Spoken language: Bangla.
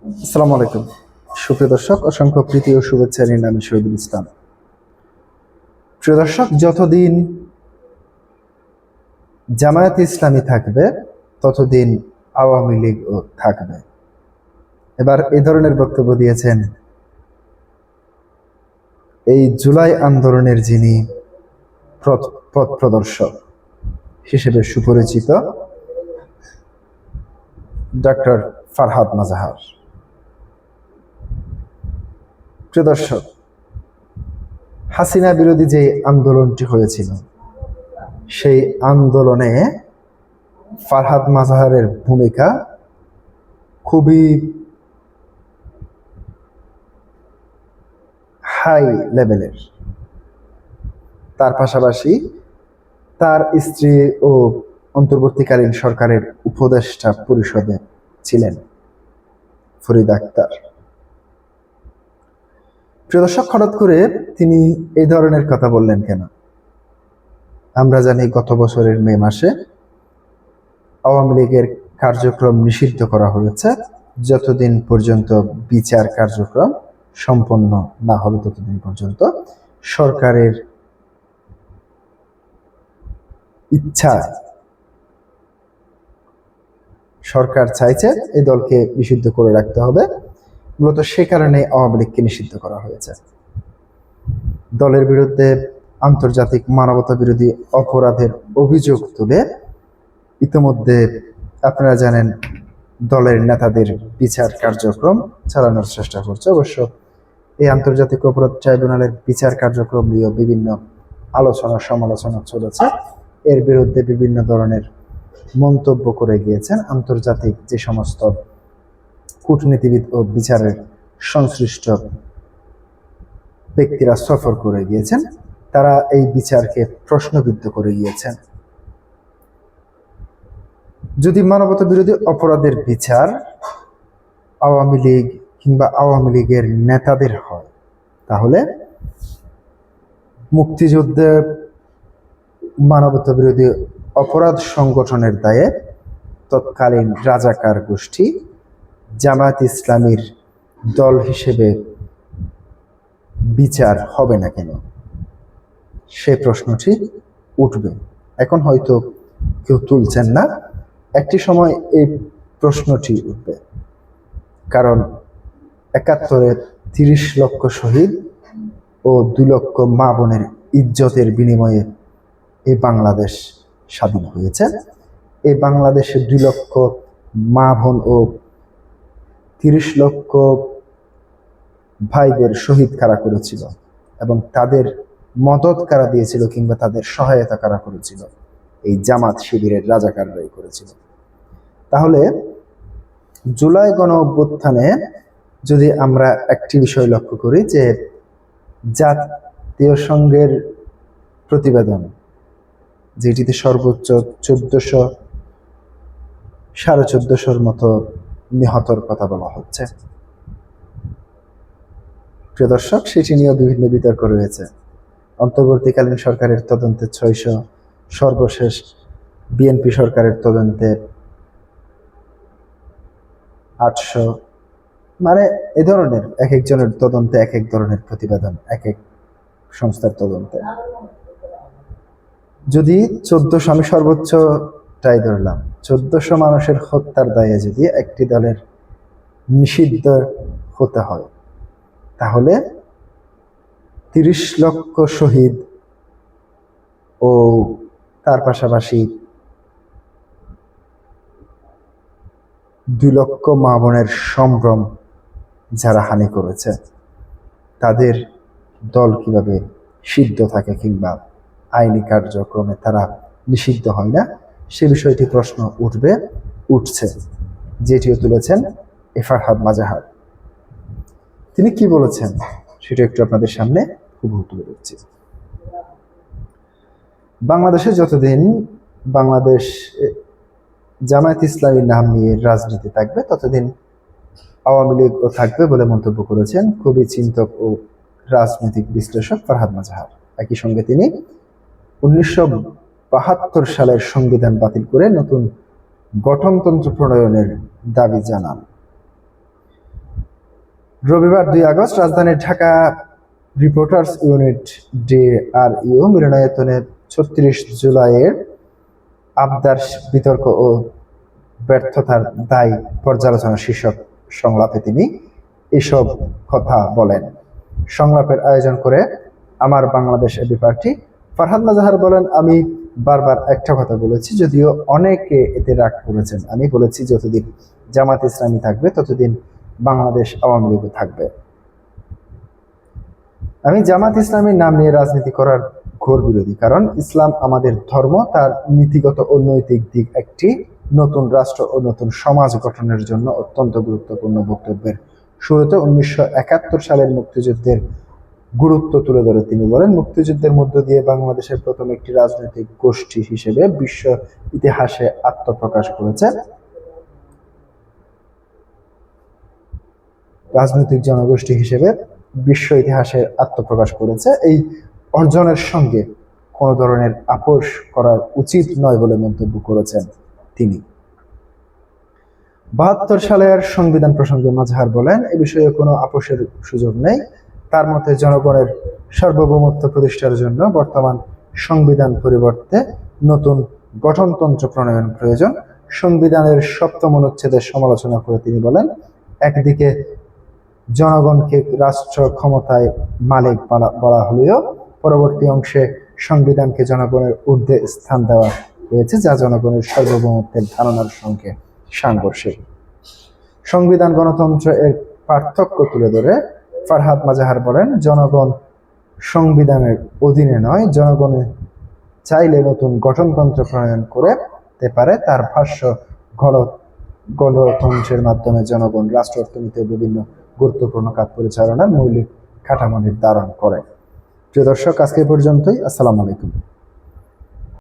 আসসালামু আলাইকুম সুপ্রিয় দর্শক, অসংখ্য প্রীতি ও শুভেচ্ছা নিন। আমি শহীদুল ইসলাম। প্রিয় দর্শক, যতদিন জামায়াতে ইসলামী থাকবে ততদিন আওয়ামী লীগও থাকবে। এবার এই ধরনের বক্তব্য দিয়েছেন এই জুলাই আন্দোলনের যিনি পথ প্রদর্শক হিসেবে সুপরিচিত ডক্টর ফারহাদ মাজাহার। প্রিয় দর্শক, হাসিনা বিরোধী যে আন্দোলনটি হয়েছিল সেই আন্দোলনে ফারহাদ মাজাহারের ভূমিকা খুবই হাই লেভেলের। তার পাশাপাশি তার স্ত্রী ও অন্তর্বর্তীকালীন সরকারের উপদেষ্টা পরিষদে ছিলেন ফরিদ আক্তার। প্রিয় দর্শক, হঠাৎ করে তিনি এই ধরনের কথা বললেন কেন? আমরা জানি গত বছরের মে মাসে আওয়ামী লীগের কার্যক্রম নিষিদ্ধ করা হয়েছে। যতদিন পর্যন্ত বিচার কার্যক্রম সম্পন্ন না হবে ততদিন পর্যন্ত সরকারের ইচ্ছা, সরকার চাইছে এই দলকে নিষিদ্ধ করে রাখতে হবে। মূলত সে কারণে আওয়ামী লীগকে নিষিদ্ধ করা হয়েছে। দলের বিরুদ্ধে আন্তর্জাতিক মানবতা বিরোধী অপরাধের অভিযোগ তুলে ইতিমধ্যে আপনারা জানেন দলের নেতাদের বিচার কার্যক্রম চালানোর চেষ্টা করছে। অবশ্য এই আন্তর্জাতিক অপরাধ ট্রাইব্যুনালের বিচার কার্যক্রম নিয়ে বিভিন্ন আলোচনা সমালোচনা চলেছে। এর বিরুদ্ধে বিভিন্ন ধরনের মন্তব্য করে গিয়েছেন আন্তর্জাতিক যে সমস্ত কূটনীতিবিদ ও বিচারের সংশ্লিষ্ট ব্যক্তিরা সফর করে গিয়েছেন। তারা এই বিচারকে প্রশ্নবিদ্ধ করে গিয়েছেন। যদি মানবতা বিরোধী অপরাধের বিচার আওয়ামী লীগ কিংবা আওয়ামী লীগের নেতাদের হয়, তাহলে মুক্তিযুদ্ধে মানবতা বিরোধী অপরাধ সংগঠনের দায়ে তৎকালীন রাজাকার গোষ্ঠী জামায়াত ইসলামীর দল হিসেবে বিচার হবে না কেন? সে প্রশ্নটি উঠবে। এখন হয়তো কেউ তুলছেন না, একটি সময় এই প্রশ্নটি উঠবে। কারণ ৭১-এ ৩০ লক্ষ শহীদ ও ২ লক্ষ মা বোনের ইজ্জতের বিনিময়ে এই বাংলাদেশ স্বাধীন হয়েছে। এই বাংলাদেশে ২ লক্ষ মা বোন ও ৩০ লক্ষ ভাইদের শহীদ কারা করেছিল এবং তাদের মদত কারা দিয়েছিল কিংবা তাদের সহায়তা কারা করেছিল? এই জামাত শিবিরের রাজাকাররাই করেছিল। তাহলে জুলাই গণ অভ্যুত্থানে যদি আমরা একটি বিষয় লক্ষ্য করি যে জাতীয় সংঘের প্রতিবেদন, যেটিতে সর্বোচ্চ ১৪০০ ১৪৫০-র মতো নিহতর কথা বলা হচ্ছে। প্রিয় দর্শক, সেটি নিয়েও বিভিন্ন বিতর্ক রয়েছে। অন্তর্বর্তীকালীন সরকারের তদন্তে ৬০০, সর্বশেষ বিএনপি সরকারের তদন্তে ৮০০। মানে এ ধরনের এক একজনের তদন্তে এক এক ধরনের প্রতিবেদন, এক এক সংস্থার তদন্তে। যদি ১৪০০, আমি সর্বোচ্চটাই ধরলাম, ১৪০০ মানুষের হত্যার দায়ে যদি একটি দলের নিষিদ্ধ হতে হয়, তাহলে ৩০ লক্ষ শহীদ ও তার পাশাপাশি ২ লক্ষ মা বোনের সম্ভ্রম যারা হানি করেছে, তাদের দল কিভাবে সিদ্ধ থাকে কিংবা আইনি কার্যক্রমে তারা নিষিদ্ধ হয় না? সে বিষয়টি প্রশ্ন উঠছে, যেটিও তুলেছেন ফারহাদ মাজাহার। তিনি কি বলেছেন সেটা একটু আপনাদের সামনে হুবহু তুলে ধরছি। বাংলাদেশে যতদিন বাংলাদেশ জামায়াত ইসলামীর নাম নিয়ে রাজনীতি থাকবে ততদিন আওয়ামী লীগও থাকবে বলে মন্তব্য করেছেন কবি, চিন্তক ও রাজনৈতিক বিশ্লেষক ফারহাদ মাজাহার। একই সঙ্গে তিনি ১৯৭২ সালের সংবিধান বাতিল করে নতুন গঠনতন্ত্র প্রণয়নের দাবি জানান। রবিবার 2 আগস্ট রাজধানীর ঢাকা রিপোর্টার্স ইউনিট DRU মিলনায়তনে 36 জুলাইয়ের আবদার বিতর্ক ও ব্যর্থতার দায় পর্যালোচনা শীর্ষক সংলাপে তিনি এসব কথা বলেন। সংলাপের আয়োজন করে আমার বাংলাদেশ এবি পার্টি ফারহাদ মাজাহার বলেন, আমি বারবার একটা কথা বলেছি, যদিও অনেকে এতে রাগ করেছেন। আমি বলেছি যতদিন জামাত ইসলামী থাকবে ততদিন বাংলাদেশ আওয়ামী লীগ থাকবে। আমি জামাত ইসলামীর নাম নিয়ে রাজনীতি করার ঘোর বিরোধী, কারণ ইসলাম আমাদের ধর্ম, তার নীতিগত ও নৈতিক দিক একটি নতুন রাষ্ট্র ও নতুন সমাজ গঠনের জন্য অত্যন্ত গুরুত্বপূর্ণ। বক্তব্যের শুরুতে 1971 সালের মুক্তিযুদ্ধের গুরুত্ব তুলে ধরে তিনি বলেন, মুক্তিযুদ্ধের মধ্য দিয়ে বাংলাদেশের প্রথম একটি রাজনৈতিক গোষ্ঠী হিসেবে বিশ্ব ইতিহাসে আত্মপ্রকাশ করেছে। রাজনৈতিক জনগোষ্ঠী হিসেবে বিশ্ব ইতিহাসে আত্মপ্রকাশ করেছে। এই অর্জনের সঙ্গে কোনো ধরনের আপোষ করার উচিত নয় বলে মন্তব্য করেছেন তিনি। 72 সালের সংবিধান প্রসঙ্গে মাজাহার বলেন, এ বিষয়ে কোনো আপোষের সুযোগ নেই। তার মতে জনগণের সার্বভৌমত্ব প্রতিষ্ঠার জন্য বর্তমান সংবিধান পরিবর্তে নতুন গঠনতন্ত্র প্রণয়ন প্রয়োজন। সংবিধানের 7ম অনুচ্ছেদের সমালোচনা করে তিনি বলেন, একদিকে জনগণকে রাষ্ট্র ক্ষমতায় মালিক বলা হলেও পরবর্তী অংশে সংবিধানকে জনগণের ঊর্ধ্বে স্থান দেওয়া হয়েছে, যা জনগণের সার্বভৌমত্বের ধারণার সঙ্গে সাংঘর্ষিক। সংবিধান গণতন্ত্র এর পার্থক্য তুলে ধরে ফারহাদ মাজাহার বলেন, জনগণ সংবিধানের অধীনে নয়, জনগণে চাইলে নতুন গঠনতন্ত্র প্রণয়ন করতে পারে। তার ভাষ্য, গণতন্ত্রের মাধ্যমে জনগণ রাষ্ট্র অর্থনীতির বিভিন্ন গুরুত্বপূর্ণ কাজ পরিচালনার মৌলিক কাঠামো নির্ধারণ করে। প্রিয় দর্শক, আজকে পর্যন্তই। আসসালামু আলাইকুম।